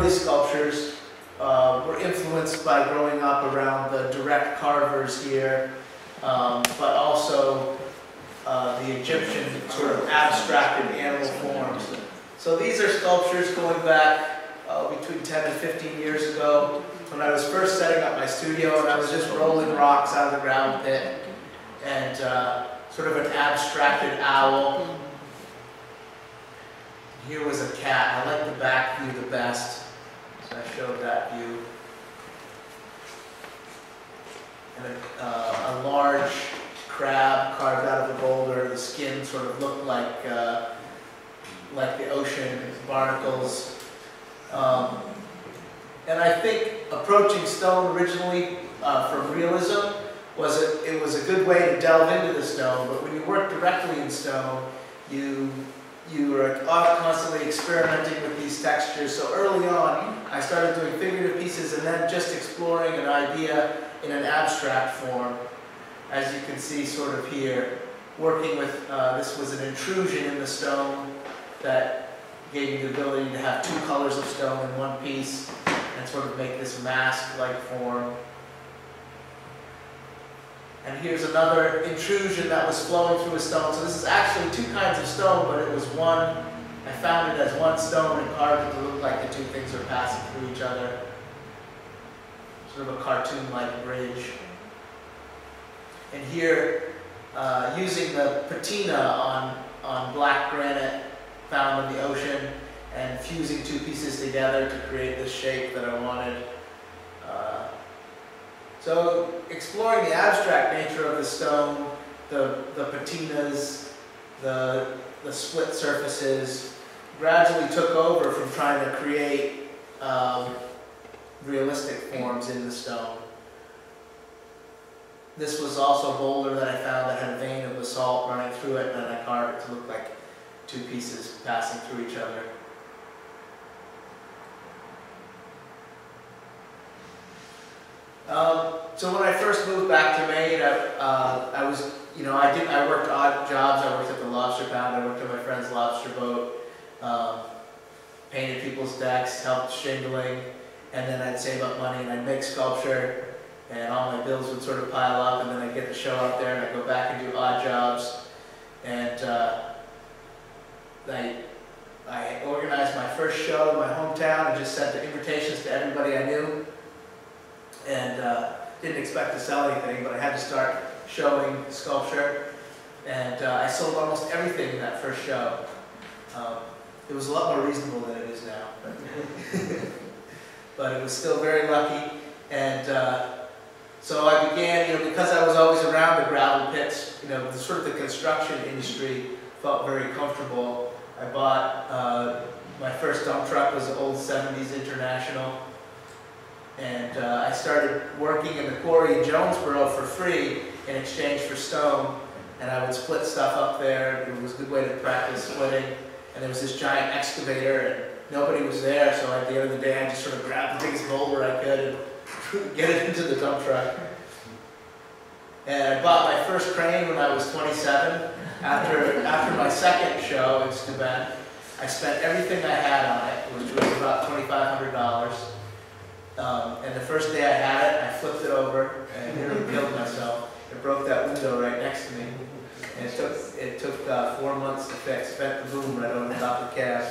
early sculptures were influenced by growing up around the direct carvers here, but also the Egyptian sort of abstracted animal forms. So these are sculptures going back between 10 and 15 years ago, when I was first setting up my studio, and I was just rolling rocks out of the ground pit, and sort of an abstracted owl. Here was a cat. I like the back view the best, so I showed that view. And a large crab carved out of the boulder. The skin sort of looked like the ocean barnacles. And I think approaching stone originally from realism it was a good way to delve into the stone, but when you work directly in stone, you are constantly experimenting with these textures. So early on, I started doing figurative pieces and then just exploring an idea in an abstract form, as you can see sort of here, working with, this was an intrusion in the stone that gave me the ability to have two colors of stone in one piece and sort of make this mask-like form. And here's another intrusion that was flowing through a stone. So this is actually two kinds of stone, but it was one. I found it as one stone and carved it to look like the two things are passing through each other. Sort of a cartoon-like bridge. And here, using the patina on black granite found in the ocean and fusing two pieces together to create this shape that I wanted. So exploring the abstract nature of the stone, the patinas, the split surfaces, gradually took over from trying to create realistic forms in the stone. This was also a boulder that I found that had a vein of basalt running through it, and I carved it to look like two pieces passing through each other. So when I first moved back to Maine, I was, I worked odd jobs. I worked at the lobster pound. I worked on my friend's lobster boat, painted people's decks, helped shingling, and then I'd save up money and I'd make sculpture, and all my bills would sort of pile up, and then I'd get the show out there and I'd go back and do odd jobs. And I organized my first show in my hometown and just sent the invitations to everybody I knew. And didn't expect to sell anything, but I had to start showing sculpture. And I sold almost everything in that first show. It was a lot more reasonable than it is now. But it was still very lucky. And so I began, because I was always around the gravel pits, sort of the construction industry felt very comfortable. I bought, my first dump truck was an old 70s International. And I started working in the quarry in Jonesboro for free in exchange for stone. And I would split stuff up there. It was a good way to practice splitting. And there was this giant excavator, and nobody was there. So at the end of the day, I just sort of grabbed the biggest boulder I could and get it into the dump truck. And I bought my first crane when I was 27. After my second show in Steuben, I spent everything I had on it, which was about $2,500. And the first day I had it, I flipped it over and nearly killed myself. It broke that window right next to me. And it took 4 months to fix. Spent the boom right over the top of the cab.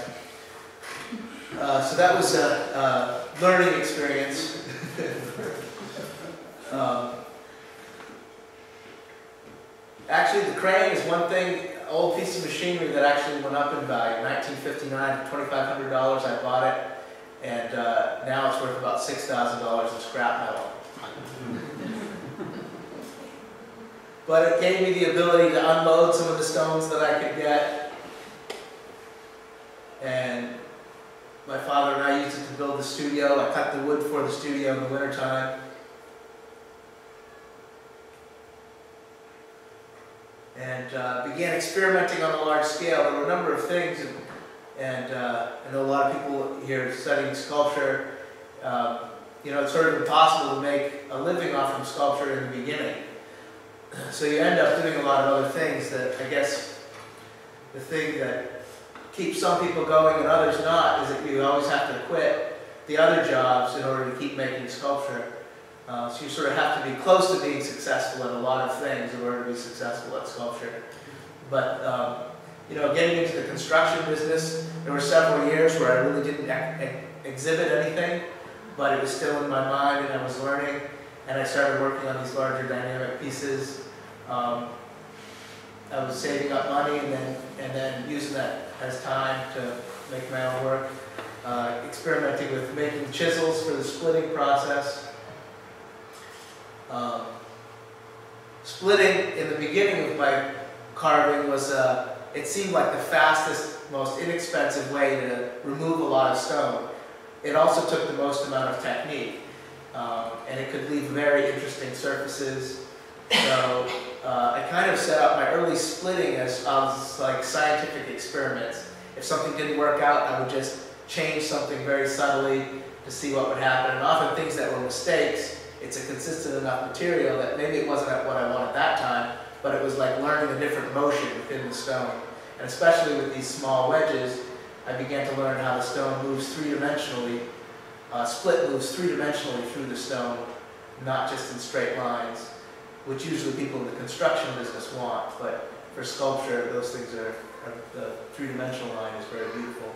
So that was a learning experience. Actually, the crane is one thing, old piece of machinery that actually went up in value. In 1959, $2,500 I bought it. And now it's worth about $6,000 in scrap metal. But it gave me the ability to unload some of the stones that I could get. And my father and I used it to build the studio. I cut the wood for the studio in the wintertime. And began experimenting on a large scale. There were a number of things. And I know a lot of people here studying sculpture, it's sort of impossible to make a living off from sculpture in the beginning. So you end up doing a lot of other things that, I guess, the thing that keeps some people going and others not is that you always have to quit the other jobs in order to keep making sculpture. So you sort of have to be close to being successful at a lot of things in order to be successful at sculpture. But you know, getting into the construction business, there were several years where I really didn't exhibit anything, but it was still in my mind and I was learning, and I started working on these larger dynamic pieces. I was saving up money and then using that as time to make my own work, experimenting with making chisels for the splitting process. Splitting in the beginning of my carving was, it seemed like the fastest, most inexpensive way to remove a lot of stone. It also took the most amount of technique, and it could leave very interesting surfaces. So I kind of set up my early splitting as like scientific experiments. If something didn't work out, I would just change something very subtly to see what would happen. And often things that were mistakes, it's a consistent enough material that maybe it wasn't what I wanted that time, but it was like learning a different motion within the stone. And especially with these small wedges, I began to learn how the stone moves three-dimensionally, split moves three-dimensionally through the stone, not just in straight lines, which usually people in the construction business want. But for sculpture, those things the three-dimensional line is very beautiful.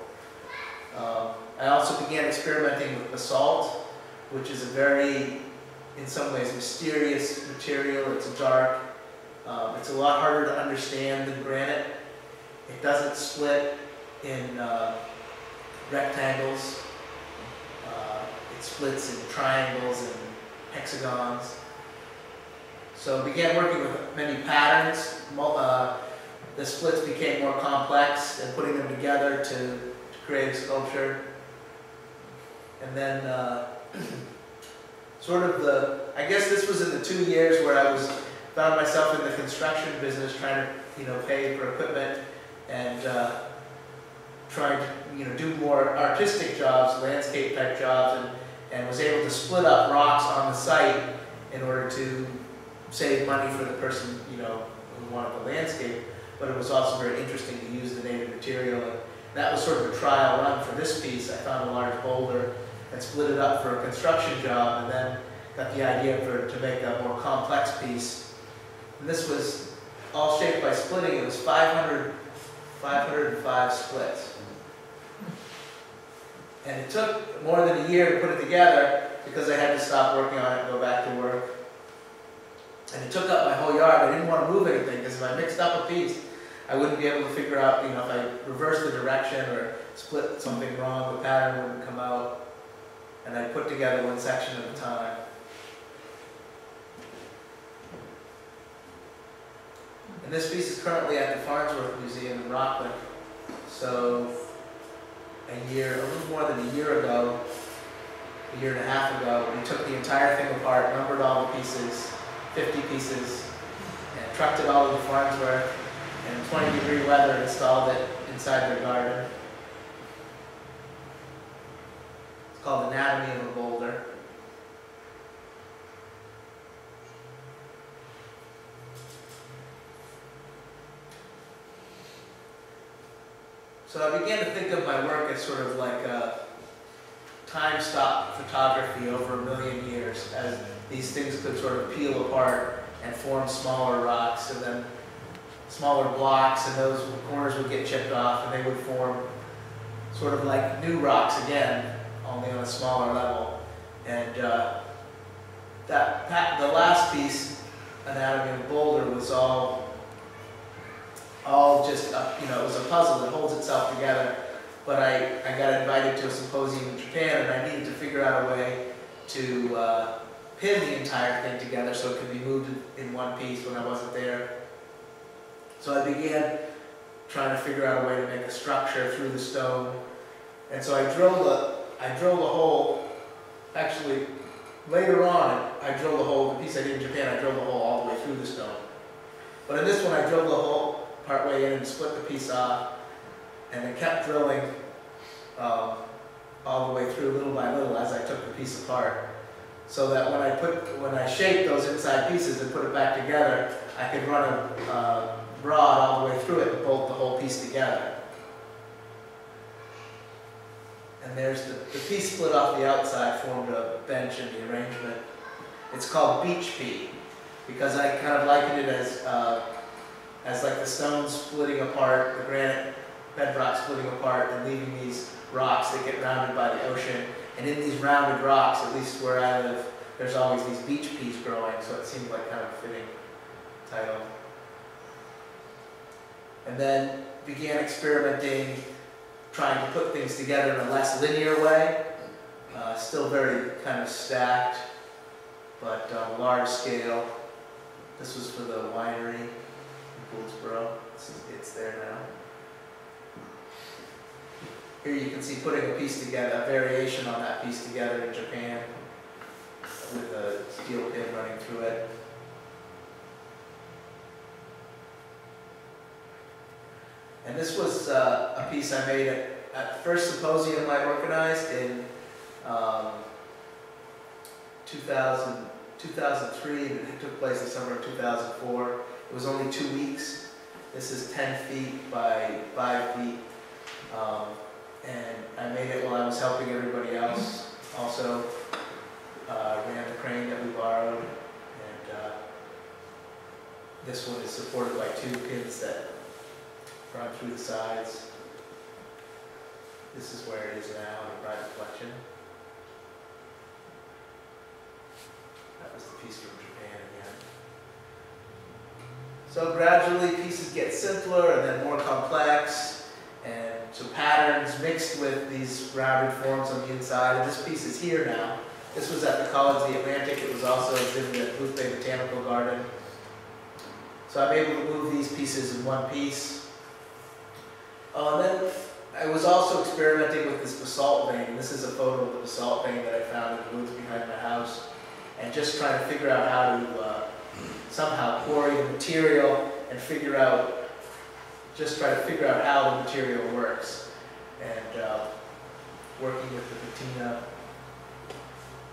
I also began experimenting with basalt, which is a very, in some ways, mysterious material. It's dark. It's a lot harder to understand than granite. It doesn't split in rectangles. It splits in triangles and hexagons. So I began working with many patterns. The splits became more complex and putting them together to create a sculpture. And then I guess this was in the 2 years where I found myself in the construction business trying to, pay for equipment and trying to, do more artistic jobs, landscape type jobs, and was able to split up rocks on the site in order to save money for the person, who wanted the landscape. But it was also very interesting to use the native material. And that was sort of a trial run for this piece. I found a large boulder and split it up for a construction job, and then got the idea to make a more complex piece. And this was all shaped by splitting. It was 505 splits. And it took more than a year to put it together because I had to stop working on it and go back to work. And it took up my whole yard. I didn't want to move anything because if I mixed up a piece, I wouldn't be able to figure out, if I reversed the direction or split something wrong, the pattern wouldn't come out. And I put together one section at a time. And this piece is currently at the Farnsworth Museum in Rockland. So a little more than a year ago, a year and a half ago, we took the entire thing apart, numbered all the pieces, 50 pieces, and trucked it all to Farnsworth, and in 20-degree weather installed it inside their garden. It's called Anatomy of a Boulder. So I began to think of my work as sort of like a time-stop photography over a million years, as these things could sort of peel apart and form smaller rocks, and then smaller blocks, and those corners would get chipped off, and they would form sort of like new rocks again, only on a smaller level. And the last piece, Anatomy of Boulder, was all just, it was a puzzle that holds itself together. But I got invited to a symposium in Japan, and I needed to figure out a way to pin the entire thing together so it could be moved in one piece when I wasn't there. So I began trying to figure out a way to make a structure through the stone. And so I drilled a hole. Actually, later on, I drilled a hole. The piece I did in Japan, I drilled a hole all the way through the stone. But in this one, I drilled the hole partway in and split the piece off, and I kept drilling all the way through, little by little, as I took the piece apart, so that when I shaped those inside pieces and put it back together, I could run a rod all the way through it and bolt the whole piece together. And And there's the piece split off the outside, formed a bench in the arrangement. It's called beach pea, because I kind of likened it as like the stones splitting apart, the granite bedrock splitting apart and leaving these rocks that get rounded by the ocean. And in these rounded rocks, at least where I live, there's always these beach peas growing, so it seemed like kind of a fitting title. And then began experimenting, trying to put things together in a less linear way. Still very kind of stacked, but large scale. This was for the winery in Goldsboro. It's there now. Here you can see putting a piece together, a variation on that piece together in Japan with a steel pin running through it. And this was a piece I made at the first symposium I organized in 2003, and it took place in summer of 2004. It was only 2 weeks. This is 10 feet by 5 feet. And I made it while I was helping everybody else. Also ran the crane that we borrowed. And this one is supported by 2 pins that run through the sides. This is where it is now in a private collection. That was the piece from Japan again. So gradually pieces get simpler and then more complex, and so patterns mixed with these rounded forms on the inside. And this piece is here now. This was at the College of the Atlantic. It was also exhibited at Booth Bay Botanical Garden. So I'm able to move these pieces in one piece. And then I was also experimenting with this basalt vein. This is a photo of the basalt vein that I found in the woods behind my house, and just trying to figure out how to somehow quarry the material and just try to figure out how the material works, and working with the patina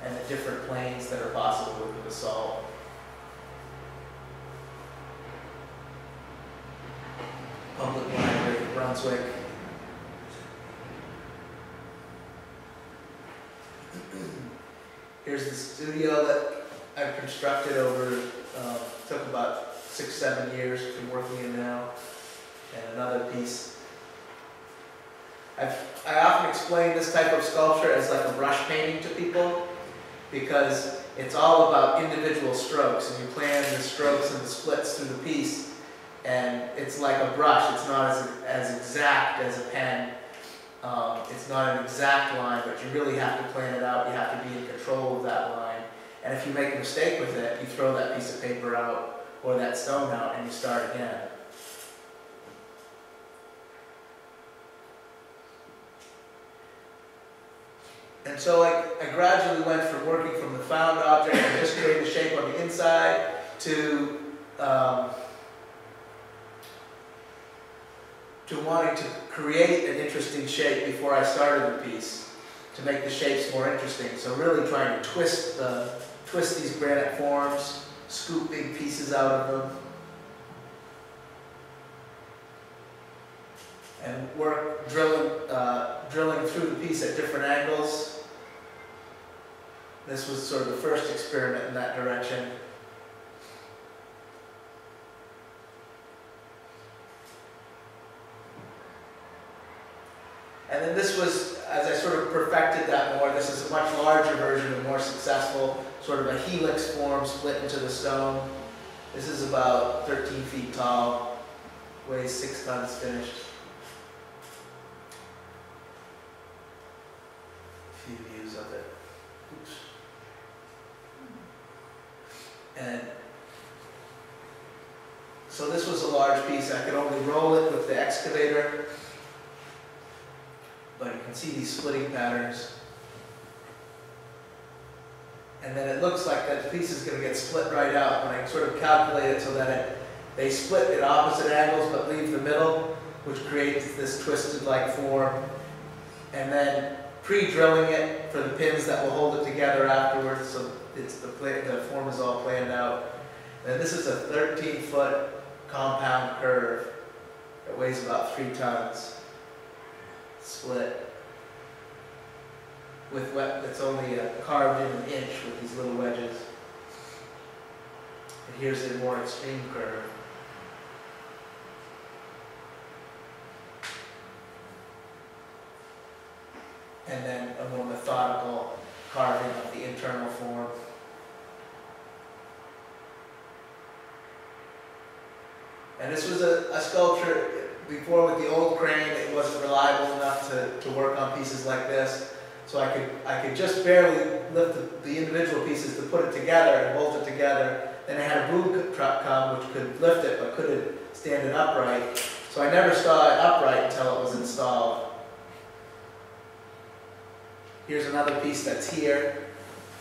and the different planes that are possible with the basalt. Public Library of Brunswick. Here's the studio that I've constructed over, took about 6-7 years, been working in now. And another piece. I often explain this type of sculpture as like a brush painting to people, because it's all about individual strokes, and you plan the strokes and the splits through the piece, and it's like a brush. It's not as exact as a pen. It's not an exact line, but you really have to plan it out. You have to be in control of that line. And if you make a mistake with it, you throw that piece of paper out or that stone out and you start again. And so I gradually went from working from the found object and just creating the shape on the inside to wanting to create an interesting shape before I started the piece, to make the shapes more interesting. So really trying to twist these granite forms, scoop big pieces out of them, and work drilling through the piece at different angles. This was sort of the first experiment in that direction. And then this was, as I sort of perfected that more, this is a much larger version and more successful, sort of a helix form split into the stone. This is about 13 feet tall, weighs 6 tons finished. A few views of it. Oops. And so this was a large piece. I could only roll it with the excavator, but you can see these splitting patterns. And then it looks like that piece is going to get split right out when I sort of calculate it so that they split at opposite angles but leave the middle, which creates this twisted-like form. And then pre-drilling it for the pins that will hold it together afterwards, so the form is all planned out. And this is a 13-foot compound curve that weighs about 3 tons. Split. that's only carved in an inch with these little wedges. And here's a more extreme curve. And then a more methodical carving of the internal form. And this was a sculpture. Before, with the old crane, it wasn't reliable enough to work on pieces like this. So I could just barely lift the individual pieces to put it together and bolt it together. Then I had a boom truck come which could lift it but couldn't stand it upright. So I never saw it upright until it was installed. Here's another piece that's here.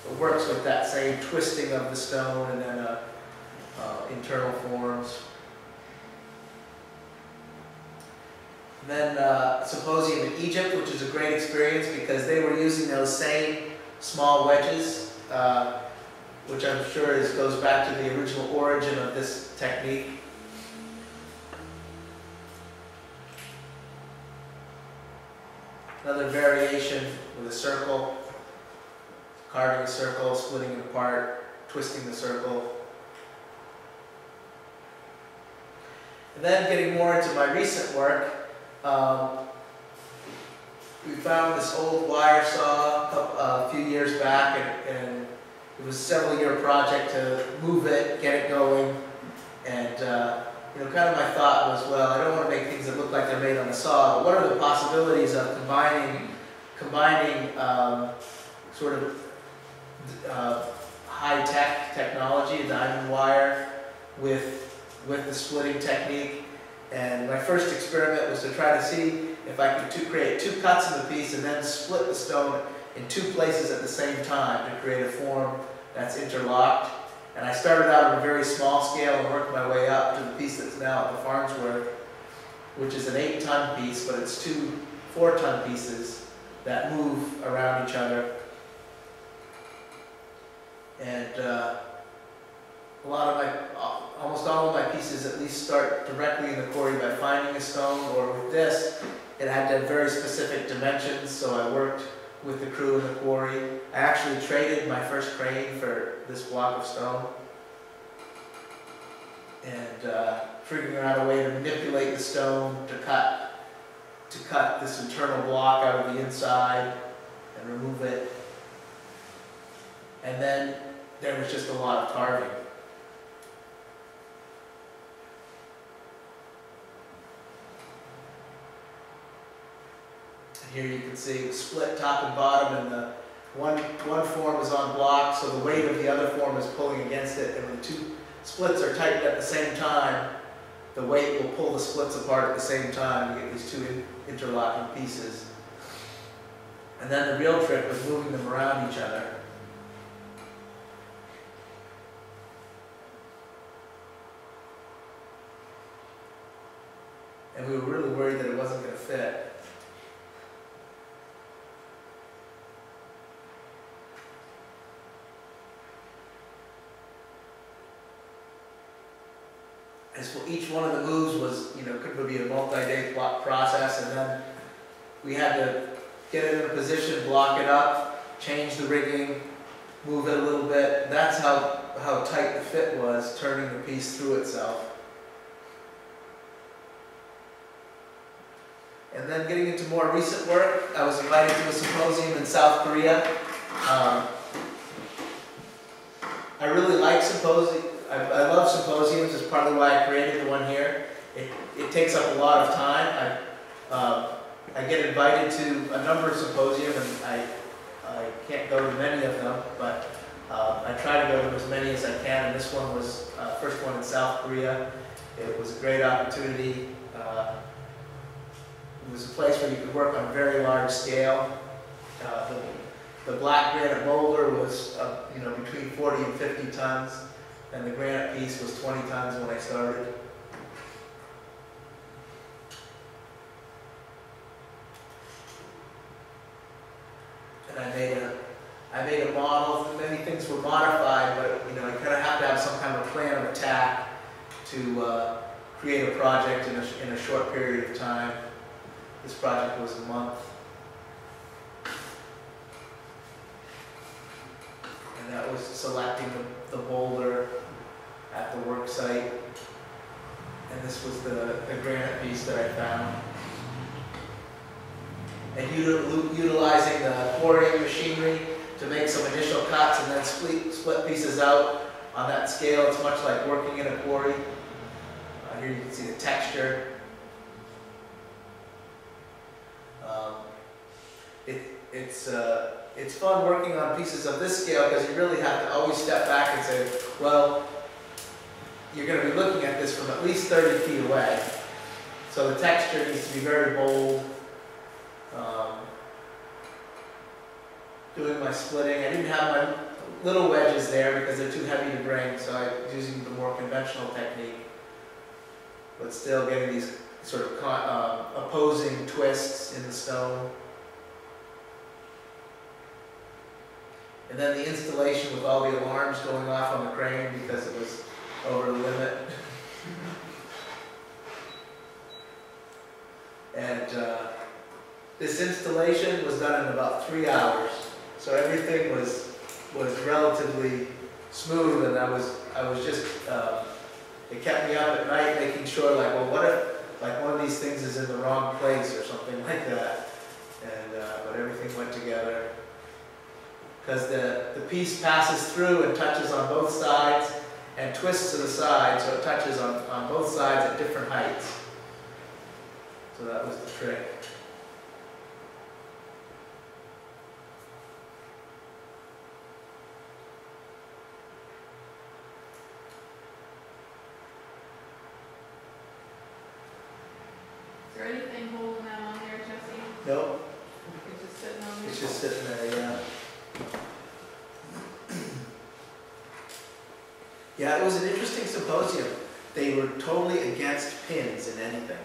It works with that same twisting of the stone and then internal forms. And then Symposium in Egypt, which is a great experience because they were using those same small wedges, which I'm sure goes back to the original origin of this technique. Another variation with a circle, carving a circle, splitting it apart, twisting the circle. And then getting more into my recent work, we found this old wire saw a few years back, and it was a several-year project to move it, get it going, and kind of my thought was, well, I don't want to make things that look like they're made on a saw, but what are the possibilities of combining sort of high-tech technology, diamond wire, with the splitting technique. And my first experiment was to try to see if I could create two cuts in the piece and then split the stone in two places at the same time to create a form that's interlocked. And I started out on a very small scale and worked my way up to the piece that's now at the Farnsworth, which is an 8-ton piece, but it's two 4-ton pieces that move around each other. And almost all of my pieces at least start directly in the quarry by finding a stone, or with this, it had to have very specific dimensions, so I worked with the crew in the quarry. I actually traded my first crane for this block of stone, and figuring out a way to manipulate the stone to cut this internal block out of the inside and remove it. And then there was just a lot of carving. Here you can see split top and bottom, and the one form is on block, so the weight of the other form is pulling against it, and when the two splits are tightened at the same time, the weight will pull the splits apart at the same time. You get these two interlocking pieces. And then the real trick was moving them around each other. And we were really worried that it wasn't going to fit. And so each one of the moves was, could be a multi-day process, and then we had to get it in a position, block it up, change the rigging, move it a little bit. That's how tight the fit was, turning the piece through itself. And then getting into more recent work, I was invited to a symposium in South Korea. I really like symposiums. I love symposiums. It's partly why I created the one here. It takes up a lot of time. I get invited to a number of symposiums, and I can't go to many of them, but I try to go to as many as I can. And this one was first one in South Korea. It was a great opportunity. It was a place where you could work on a very large scale. The black granite boulder was between 40 and 50 tons. And the granite piece was 20 tons when I started. And I made a model. Many things were modified, but you kind of have to have some kind of plan of attack to create a project in a short period of time. This project was a month. was selecting the boulder at the work site. And this was the granite piece that I found. And utilizing the quarrying machinery to make some initial cuts and then split pieces out on that scale. It's much like working in a quarry. Here you can see the texture. It's fun working on pieces of this scale because you really have to always step back and say, well, you're going to be looking at this from at least 30 feet away. So the texture needs to be very bold. Doing my splitting, I didn't have my little wedges there because they're too heavy to bring, so I was using the more conventional technique. But still getting these sort of opposing twists in the stone. And then the installation with all the alarms going off on the crane because it was over the limit. And this installation was done in about 3 hours. So everything was relatively smooth, and I was just it kept me up at night making sure, like, well, what if like one of these things is in the wrong place or something like that. And but everything went together because the piece passes through and touches on both sides and twists to the side, so it touches on both sides at different heights. So that was the trick. Is there anything holding that on there, Jesse? Nope. It's just sitting on there? It's just sitting there, yeah. Yeah, it was an interesting symposium. They were totally against pins in anything.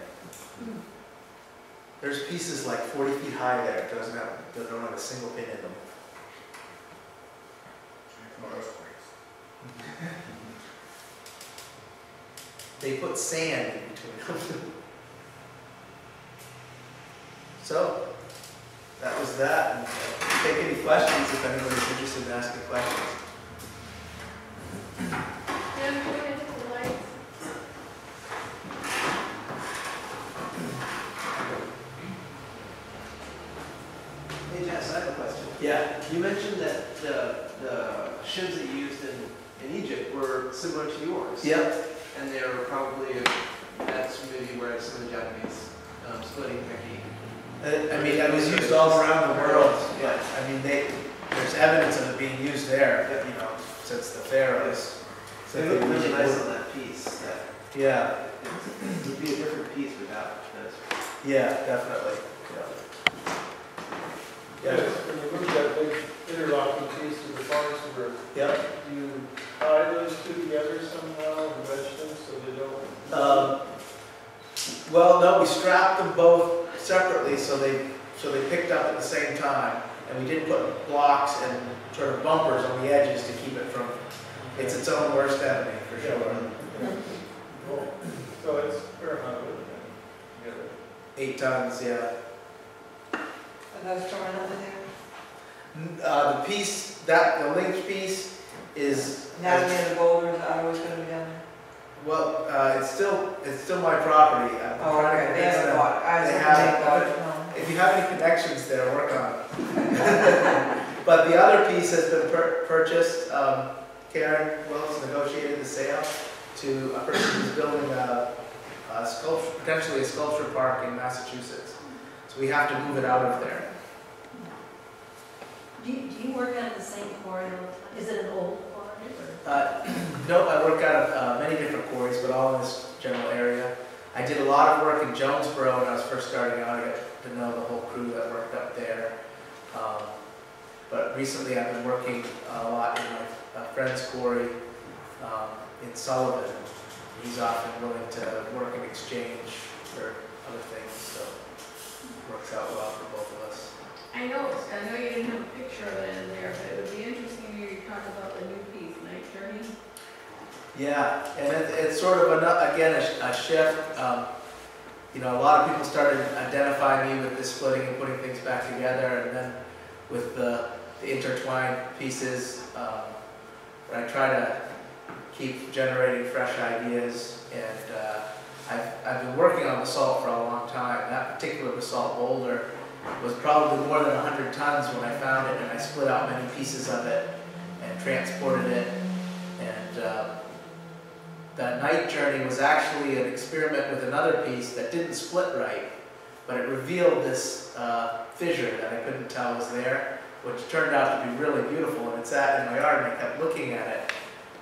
There's pieces like 40 feet high there that don't have a single pin in them. They put sand in between them. So, that was that. And take any questions if anybody's interested in asking questions. Yeah, we're going to the lights. Hey Jess, I have a question. Yeah. You mentioned that the shims that you used in Egypt were similar to yours. Yep. And they were probably, that's maybe where some of the Japanese splitting technique. I mean, it was used all around the world. Yeah. I mean, there's evidence of it being used there, you know, since the pharaohs. So They look really nice on that piece. Yeah. It would be a different piece without this. Yeah, definitely. Yeah. When you move that big interlocking piece to the farce, Yep. do you tie those two together somehow and wedge them so they don't? Well, no, we strapped them both separately so they picked up at the same time, and we did put blocks and sort of bumpers on the edges to keep it from. It's its own worst enemy for sure. Cool. So it's fair amount of it together. 8 tons, yeah. Are those torn over there? The piece the linked piece is Now near the boulders, I always going to be down there. well, it's still my property. I'm Oh, trying to okay, convince they them. bought, I was They going have- to take that. If you have any connections there, work on it. But the other piece has been purchased. Karen Wells negotiated the sale to a person who's building a sculpture, potentially a sculpture park in Massachusetts. So we have to move it out of there. Do you work out of the same quarry all the time? Is it an old quarry or? No, I work out of many different quarries, but all in this general area. I did a lot of work in Jonesboro when I was first starting out. I got to know the whole crew that worked up there. But recently I've been working a lot in my friend's quarry in Sullivan. He's often willing to work in exchange for other things, so it works out well for both of us. I know you didn't have a picture of it in there, but it would be interesting to hear you talk about the new piece, Night Journey. Yeah, and it's sort of, again, a shift. You know, a lot of people started identifying me with this splitting and putting things back together, and then with the intertwined pieces, but I try to keep generating fresh ideas, and I've been working on basalt for a long time. That particular basalt boulder was probably more than 100 tons when I found it, and I split out many pieces of it and transported it. And the night journey was actually an experiment with another piece that didn't split right, but it revealed this fissure that I couldn't tell was there, which turned out to be really beautiful, and it sat in my yard, and I kept looking at it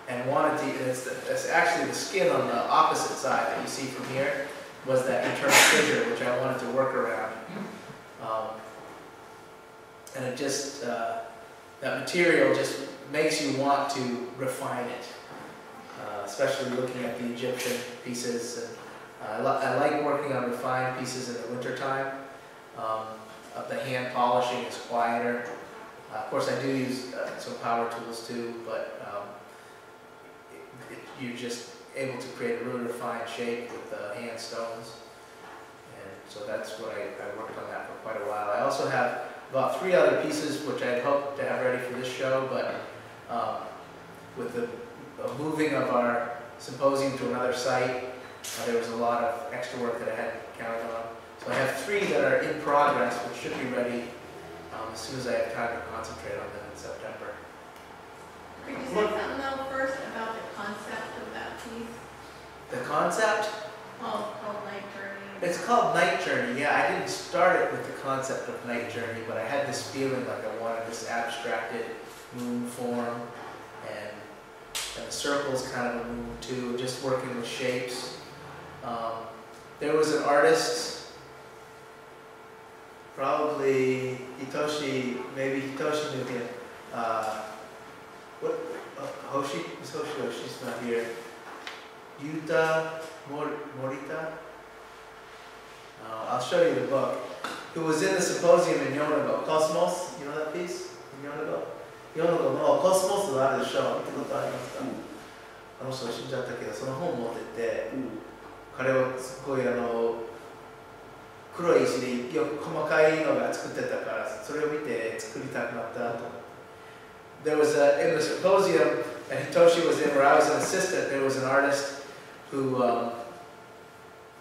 and wanted to, and it's actually the skin on the opposite side that you see from here was that internal fissure, which I wanted to work around. And it just, that material just makes you want to refine it, especially looking at the Egyptian pieces. And I like working on refined pieces in the wintertime. The hand polishing is quieter. Of course, I do use some power tools too, but you're just able to create a really refined shape with hand stones. And so that's what I worked on that for quite a while. I also have about 3 other pieces which I'd hoped to have ready for this show, but with the moving of our symposium to another site, there was a lot of extra work that I hadn't counted on. So I have 3 that are in progress, which should be ready as soon as I have time to concentrate on them in September. Could you say something though first about the concept of that piece? The concept? Oh, called Night Journey. It's called Night Journey. Yeah, I didn't start it with the concept of Night Journey, but I had this feeling like I wanted this abstracted moon form, and the circle's kind of a moon too, just working with shapes. There was an artist, probably Hitoshi, maybe Hitoshi knew him. Hoshi? Is Hoshi? Oh, she's not here. Yuta Morita? I'll show you the book. Who was in the symposium in Yonago. Cosmos? You know that piece? In Yonago? Yonagoのコスモスがあるでしょ。見たことありますか？あの人が死んじゃったけど、その本を持ってて、彼はすごい黒い石でよく細かいのが作ってたから、それを見て作りたくなったと。There was in the symposium that Hitoshi was in, where I was an assistant, there was an artist who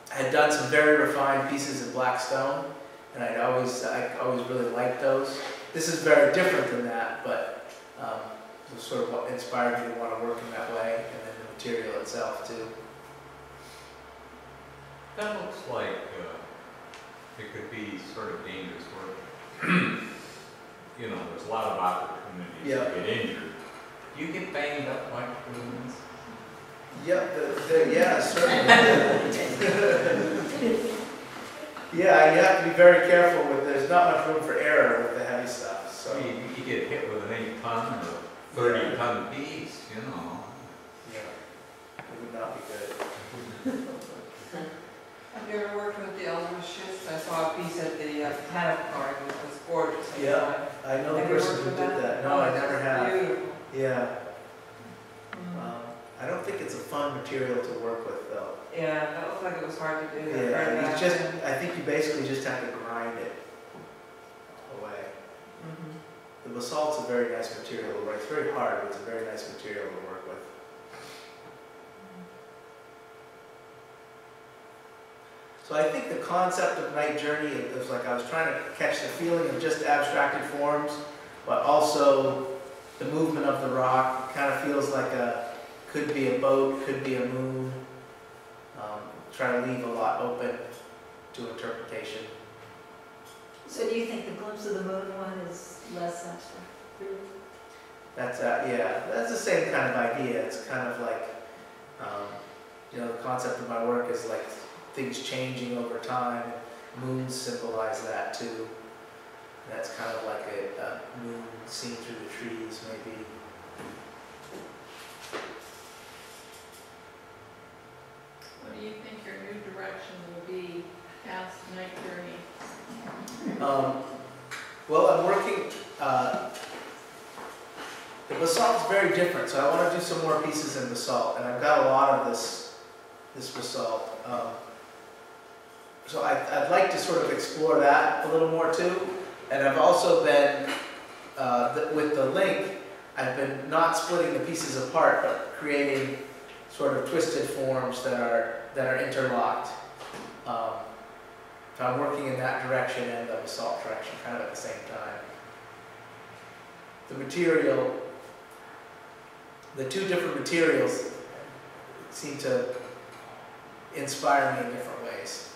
had done some very refined pieces in black stone, and I always really liked those. This is very different than that, but it was sort of what inspired me to want to work in that way, and then the material itself too. That looks like it could be sort of dangerous work. You know, there's a lot of opportunities to get injured. Do you get banged up like balloons? Yeah, certainly. Yeah, you have to be very careful with. There's not much room for error with the heavy stuff. So you get hit with an 8-ton or 30-ton piece, you know. Yeah, it would not be good. Have you ever worked with the Elmer Schitz? I saw a piece at the Botanic Garden, it was gorgeous. Yeah, I know the person who did that. No, I never have. Beautiful. Yeah. I don't think it's a fun material to work with, though. Yeah, that looked like it was hard to do. Yeah, it's just, I think you basically just have to grind it away. The basalt's a very nice material to work with. It's very hard, but it's a very nice material to work with. So I think the concept of Night Journey is like I was trying to catch the feeling of just abstracted forms, but also the movement of the rock. It kind of feels like could be a boat, could be a moon. Try to leave a lot open to interpretation. So do you think the glimpse of the moon one is less abstract? That's yeah, that's the same kind of idea. It's kind of like, you know, the concept of my work is like things changing over time. Moons symbolize that too. That's kind of like a moon seen through the trees, maybe. What do you think your new direction will be past Night Journey? Well, I'm working, the basalt's very different, so I want to do some more pieces in basalt, and I've got a lot of this basalt. So I'd like to sort of explore that a little more too, and I've also been, with the link, I've been not splitting the pieces apart, but creating sort of twisted forms that are interlocked. So I'm working in that direction and the basalt direction kind of at the same time. The material, the two different materials seem to inspire me in different ways.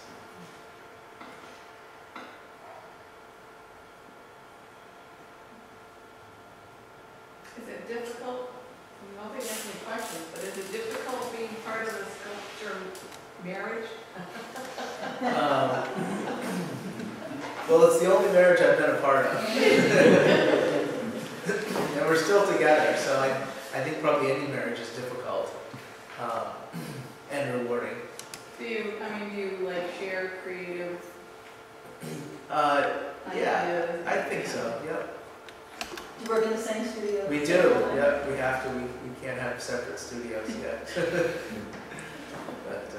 Is it difficult? I don't think that's any questions, but is it difficult being part of the sculpture marriage? Well, it's the only marriage I've been a part of. And we're still together, so I think probably any marriage is difficult and rewarding. Do you like share creative Yeah, ideas? I think so, yep. Do you work in the same studio? We do, yep, we have to, we can't have separate studios yet. But,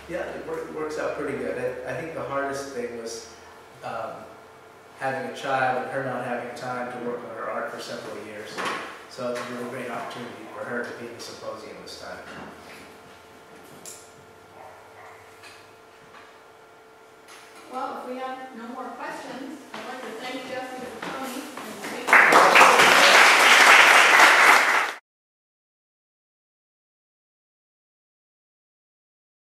yeah, it works out pretty good. I think the hardest thing was having a child and her not having time to work on her art for several years. So it's a really great opportunity for her to be in the symposium this time. Well, if we have no more questions,